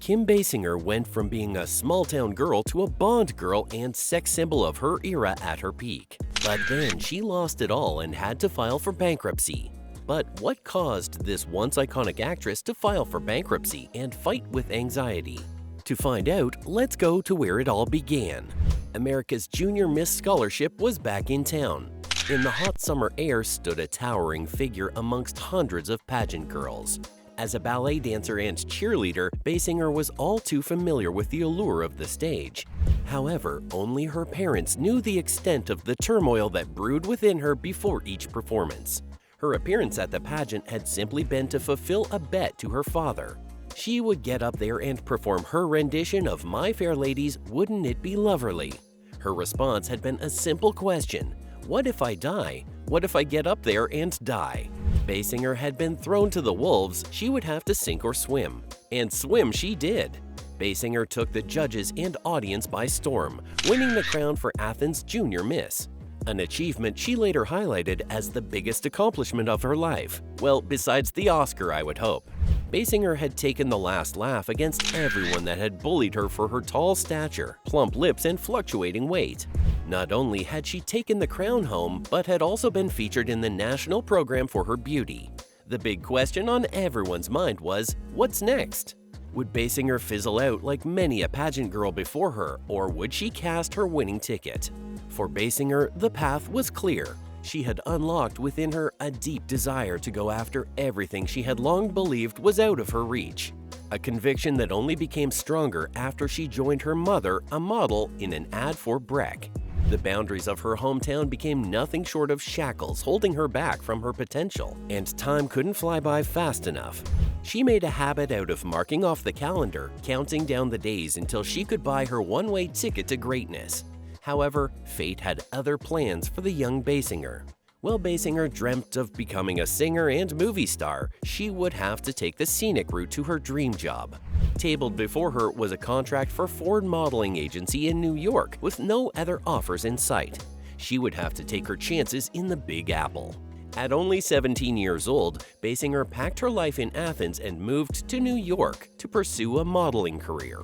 Kim Basinger went from being a small-town girl to a Bond girl and sex symbol of her era at her peak. But then she lost it all and had to file for bankruptcy. But what caused this once iconic actress to file for bankruptcy and fight with anxiety? To find out, let's go to where it all began. America's Junior Miss Scholarship was back in town. In the hot summer air stood a towering figure amongst hundreds of pageant girls. As a ballet dancer and cheerleader, Basinger was all too familiar with the allure of the stage. However, only her parents knew the extent of the turmoil that brewed within her before each performance. Her appearance at the pageant had simply been to fulfill a bet to her father. She would get up there and perform her rendition of My Fair Lady's Wouldn't It Be Loverly? Her response had been a simple question: what if I die? What if I get up there and die? Basinger had been thrown to the wolves. She would have to sink or swim. And swim she did. Basinger took the judges and audience by storm, winning the crown for Athens' Junior Miss. An achievement she later highlighted as the biggest accomplishment of her life. Well, besides the Oscar, I would hope. Basinger had taken the last laugh against everyone that had bullied her for her tall stature, plump lips, and fluctuating weight. Not only had she taken the crown home, but had also been featured in the national program for her beauty. The big question on everyone's mind was, what's next? Would Basinger fizzle out like many a pageant girl before her, or would she cast her winning ticket? For Basinger, the path was clear. She had unlocked within her a deep desire to go after everything she had long believed was out of her reach. A conviction that only became stronger after she joined her mother, a model, in an ad for Breck. The boundaries of her hometown became nothing short of shackles holding her back from her potential, and time couldn't fly by fast enough. She made a habit out of marking off the calendar, counting down the days until she could buy her one-way ticket to greatness. However, fate had other plans for the young Basinger. While Basinger dreamt of becoming a singer and movie star, she would have to take the scenic route to her dream job. Tabled before her was a contract for Ford Modeling Agency in New York with no other offers in sight. She would have to take her chances in the Big Apple. At only 17 years old, Basinger packed her life in Athens and moved to New York to pursue a modeling career.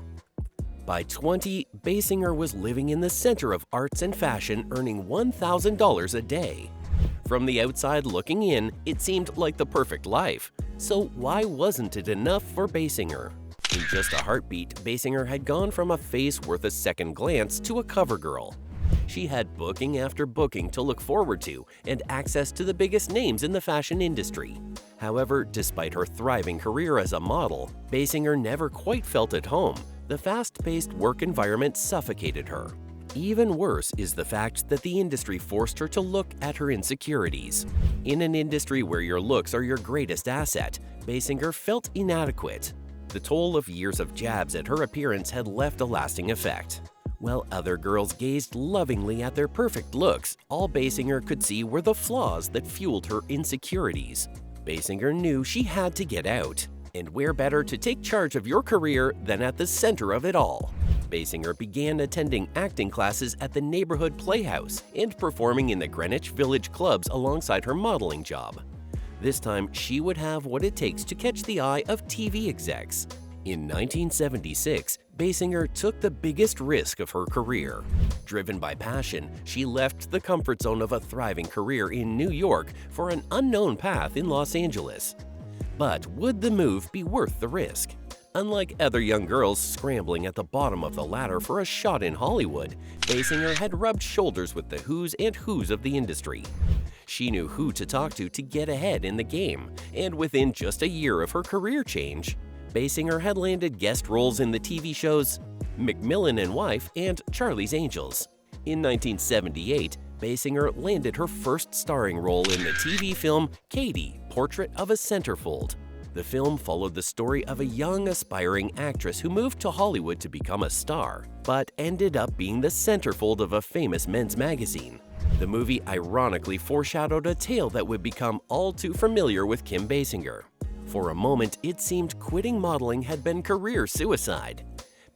By 20, Basinger was living in the center of arts and fashion, earning $1,000 a day. From the outside looking in, it seemed like the perfect life. So why wasn't it enough for Basinger? In just a heartbeat, Basinger had gone from a face worth a second glance to a cover girl. She had booking after booking to look forward to and access to the biggest names in the fashion industry. However, despite her thriving career as a model, Basinger never quite felt at home. The fast-paced work environment suffocated her. Even worse is the fact that the industry forced her to look at her insecurities. In an industry where your looks are your greatest asset, Basinger felt inadequate. The toll of years of jabs at her appearance had left a lasting effect. While other girls gazed lovingly at their perfect looks, all Basinger could see were the flaws that fueled her insecurities. Basinger knew she had to get out. And where better to take charge of your career than at the center of it all? Basinger began attending acting classes at the neighborhood playhouse and performing in the Greenwich Village clubs alongside her modeling job. This time, she would have what it takes to catch the eye of TV execs. In 1976, Basinger took the biggest risk of her career. Driven by passion, she left the comfort zone of a thriving career in New York for an unknown path in Los Angeles. But would the move be worth the risk? Unlike other young girls scrambling at the bottom of the ladder for a shot in Hollywood, Basinger had rubbed shoulders with the who's and who's of the industry. She knew who to talk to get ahead in the game, and within just a year of her career change, Basinger had landed guest roles in the TV shows Macmillan and Wife and Charlie's Angels. In 1978, Basinger landed her first starring role in the TV film Katie, Portrait of a Centerfold. The film followed the story of a young, aspiring actress who moved to Hollywood to become a star, but ended up being the centerfold of a famous men's magazine. The movie ironically foreshadowed a tale that would become all too familiar with Kim Basinger. For a moment, it seemed quitting modeling had been career suicide.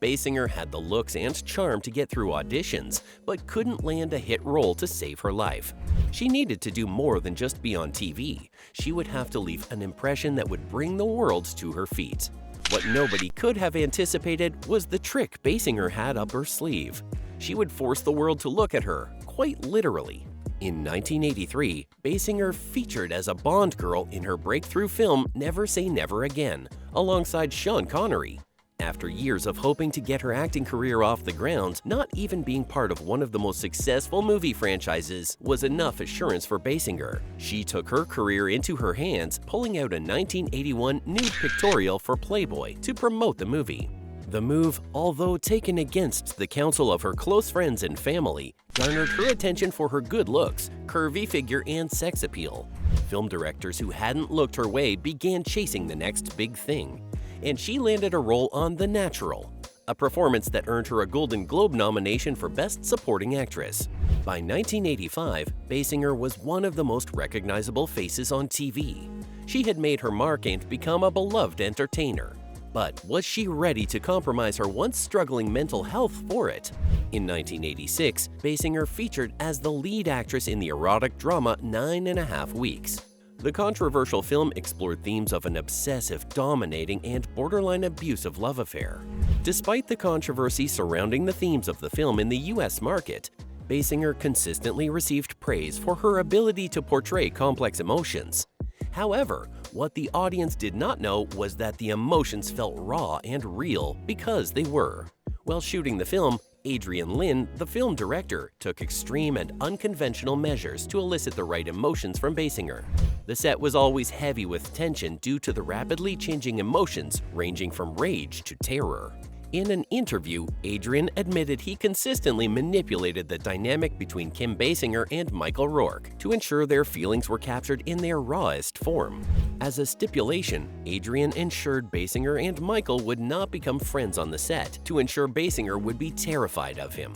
Basinger had the looks and charm to get through auditions, but couldn't land a hit role to save her life. She needed to do more than just be on TV. She would have to leave an impression that would bring the world to her feet. What nobody could have anticipated was the trick Basinger had up her sleeve. She would force the world to look at her, quite literally. In 1983, Basinger featured as a Bond girl in her breakthrough film Never Say Never Again, alongside Sean Connery. After years of hoping to get her acting career off the ground, not even being part of one of the most successful movie franchises was enough assurance for Basinger. She took her career into her hands, pulling out a 1981 nude pictorial for Playboy to promote the movie. The move, although taken against the counsel of her close friends and family, garnered her attention for her good looks, curvy figure, and sex appeal. Film directors who hadn't looked her way began chasing the next big thing, and she landed a role on The Natural, a performance that earned her a Golden Globe nomination for Best Supporting Actress. By 1985, Basinger was one of the most recognizable faces on TV. She had made her mark and become a beloved entertainer. But was she ready to compromise her once struggling mental health for it? In 1986, Basinger featured as the lead actress in the erotic drama 9½ Weeks. The controversial film explored themes of an obsessive, dominating, and borderline abusive love affair. Despite the controversy surrounding the themes of the film in the US market, Basinger consistently received praise for her ability to portray complex emotions. However, what the audience did not know was that the emotions felt raw and real because they were. While shooting the film, Adrian Lyne, the film director, took extreme and unconventional measures to elicit the right emotions from Basinger. The set was always heavy with tension due to the rapidly changing emotions ranging from rage to terror. In an interview, Adrian admitted he consistently manipulated the dynamic between Kim Basinger and Michael Rourke to ensure their feelings were captured in their rawest form. As a stipulation, Adrian ensured Basinger and Michael would not become friends on the set to ensure Basinger would be terrified of him.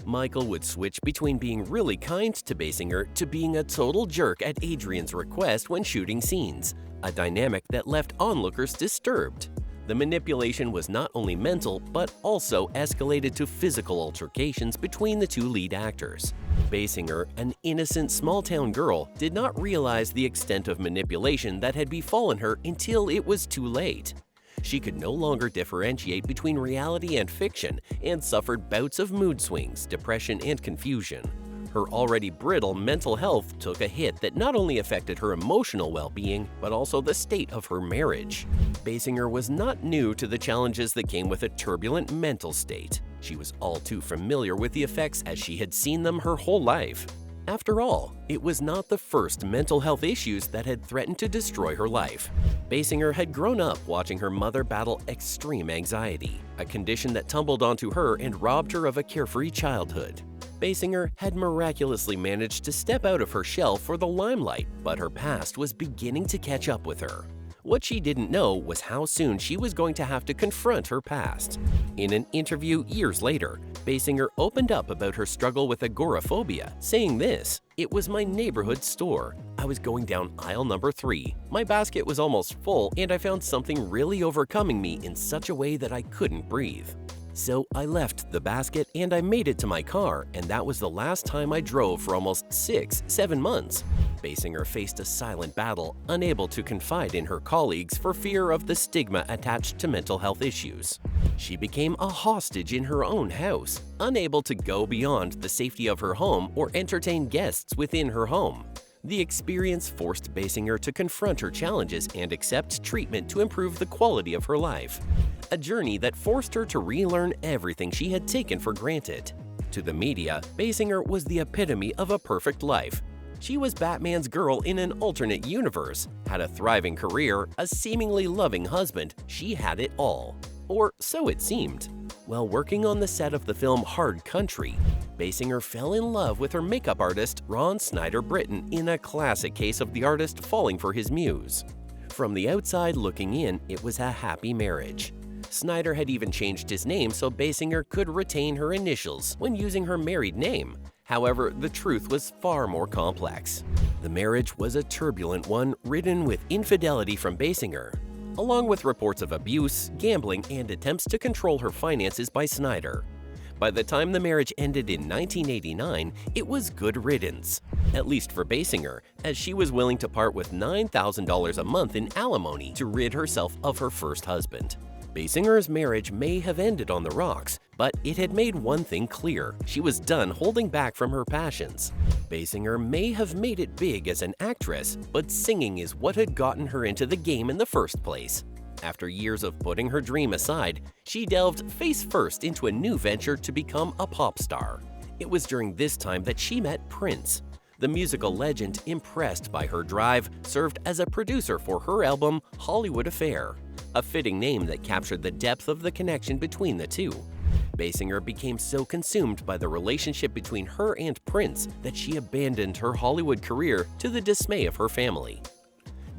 Michael would switch between being really kind to Basinger to being a total jerk at Adrian's request when shooting scenes, a dynamic that left onlookers disturbed. The manipulation was not only mental, but also escalated to physical altercations between the two lead actors. Basinger, an innocent small-town girl, did not realize the extent of manipulation that had befallen her until it was too late. She could no longer differentiate between reality and fiction and suffered bouts of mood swings, depression, and confusion. Her already brittle mental health took a hit that not only affected her emotional well-being, but also the state of her marriage. Basinger was not new to the challenges that came with a turbulent mental state. She was all too familiar with the effects as she had seen them her whole life. After all, it was not the first mental health issues that had threatened to destroy her life. Basinger had grown up watching her mother battle extreme anxiety, a condition that tumbled onto her and robbed her of a carefree childhood. Basinger had miraculously managed to step out of her shell for the limelight, but her past was beginning to catch up with her. What she didn't know was how soon she was going to have to confront her past. In an interview years later, Basinger opened up about her struggle with agoraphobia, saying this: "It was my neighborhood store. I was going down aisle number 3. My basket was almost full, and I found something really overcoming me in such a way that I couldn't breathe. So I left the basket and I made it to my car, and that was the last time I drove for almost 6-7 months." Basinger faced a silent battle, unable to confide in her colleagues for fear of the stigma attached to mental health issues. She became a hostage in her own house, unable to go beyond the safety of her home or entertain guests within her home. The experience forced Basinger to confront her challenges and accept treatment to improve the quality of her life. A journey that forced her to relearn everything she had taken for granted. To the media, Basinger was the epitome of a perfect life. She was Batman's girl in an alternate universe, had a thriving career, a seemingly loving husband. She had it all. Or so it seemed. While working on the set of the film Hard Country, Basinger fell in love with her makeup artist Ron Snyder Britton in a classic case of the artist falling for his muse. From the outside looking in, it was a happy marriage. Snyder had even changed his name so Basinger could retain her initials when using her married name. However, the truth was far more complex. The marriage was a turbulent one, ridden with infidelity from Basinger, along with reports of abuse, gambling, and attempts to control her finances by Snyder. By the time the marriage ended in 1989, it was good riddance, at least for Basinger, as she was willing to part with $9,000 a month in alimony to rid herself of her first husband. Basinger's marriage may have ended on the rocks, but it had made one thing clear: she was done holding back from her passions. Basinger may have made it big as an actress, but singing is what had gotten her into the game in the first place. After years of putting her dream aside, she delved face first into a new venture to become a pop star. It was during this time that she met Prince. The musical legend, impressed by her drive, served as a producer for her album Hollywood Affair, a fitting name that captured the depth of the connection between the two. Basinger became so consumed by the relationship between her and Prince that she abandoned her Hollywood career to the dismay of her family.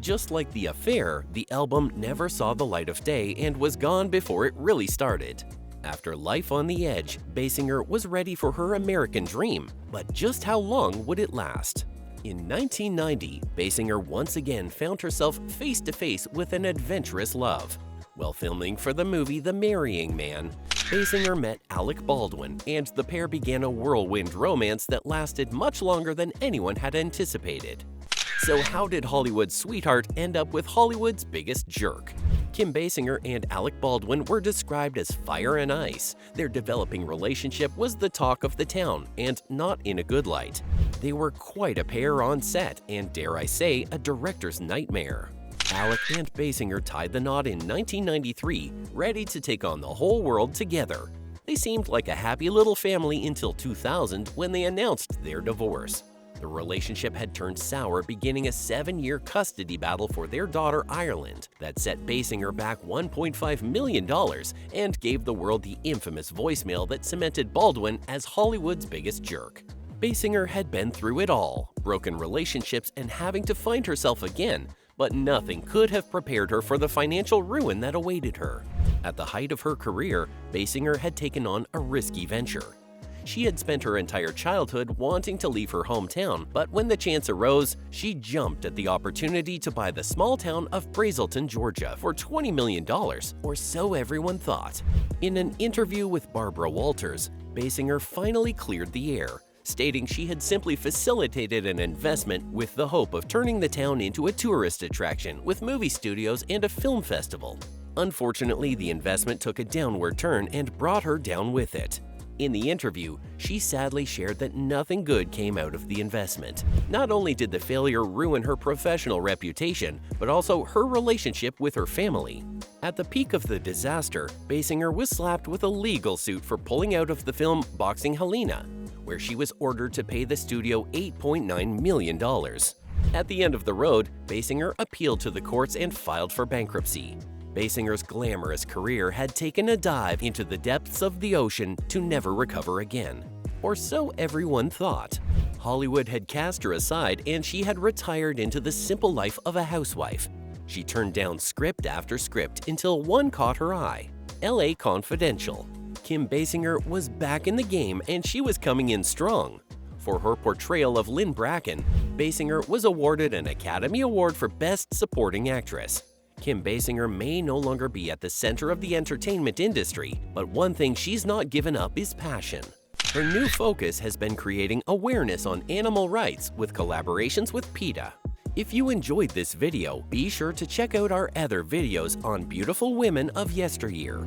Just like The Affair, the album never saw the light of day and was gone before it really started. After Life on the Edge, Basinger was ready for her American dream, but just how long would it last? In 1990, Basinger once again found herself face-to-face with an adventurous love. While filming for the movie The Marrying Man, Basinger met Alec Baldwin, and the pair began a whirlwind romance that lasted much longer than anyone had anticipated. So how did Hollywood's sweetheart end up with Hollywood's biggest jerk? Kim Basinger and Alec Baldwin were described as fire and ice. Their developing relationship was the talk of the town, and not in a good light. They were quite a pair on set, and dare I say, a director's nightmare. Alec and Basinger tied the knot in 1993, ready to take on the whole world together. They seemed like a happy little family until 2000, when they announced their divorce. The relationship had turned sour, beginning a 7-year custody battle for their daughter Ireland that set Basinger back $1.5 million and gave the world the infamous voicemail that cemented Baldwin as Hollywood's biggest jerk. Basinger had been through it all, broken relationships and having to find herself again, but nothing could have prepared her for the financial ruin that awaited her. At the height of her career, Basinger had taken on a risky venture. She had spent her entire childhood wanting to leave her hometown, but when the chance arose, she jumped at the opportunity to buy the small town of Brazelton, Georgia for $20 million, or so everyone thought. In an interview with Barbara Walters, Basinger finally cleared the air, stating she had simply facilitated an investment with the hope of turning the town into a tourist attraction with movie studios and a film festival. Unfortunately, the investment took a downward turn and brought her down with it. In the interview, she sadly shared that nothing good came out of the investment. Not only did the failure ruin her professional reputation, but also her relationship with her family. At the peak of the disaster, Basinger was slapped with a legal suit for pulling out of the film Boxing Helena, where she was ordered to pay the studio $8.9 million. At the end of the road, Basinger appealed to the courts and filed for bankruptcy. Basinger's glamorous career had taken a dive into the depths of the ocean to never recover again. Or so everyone thought. Hollywood had cast her aside and she had retired into the simple life of a housewife. She turned down script after script until one caught her eye: LA Confidential. Kim Basinger was back in the game and she was coming in strong. For her portrayal of Lynn Bracken, Basinger was awarded an Academy Award for Best Supporting Actress. Kim Basinger may no longer be at the center of the entertainment industry, but one thing she's not given up is passion. Her new focus has been creating awareness on animal rights with collaborations with PETA. If you enjoyed this video, be sure to check out our other videos on beautiful women of yesteryear.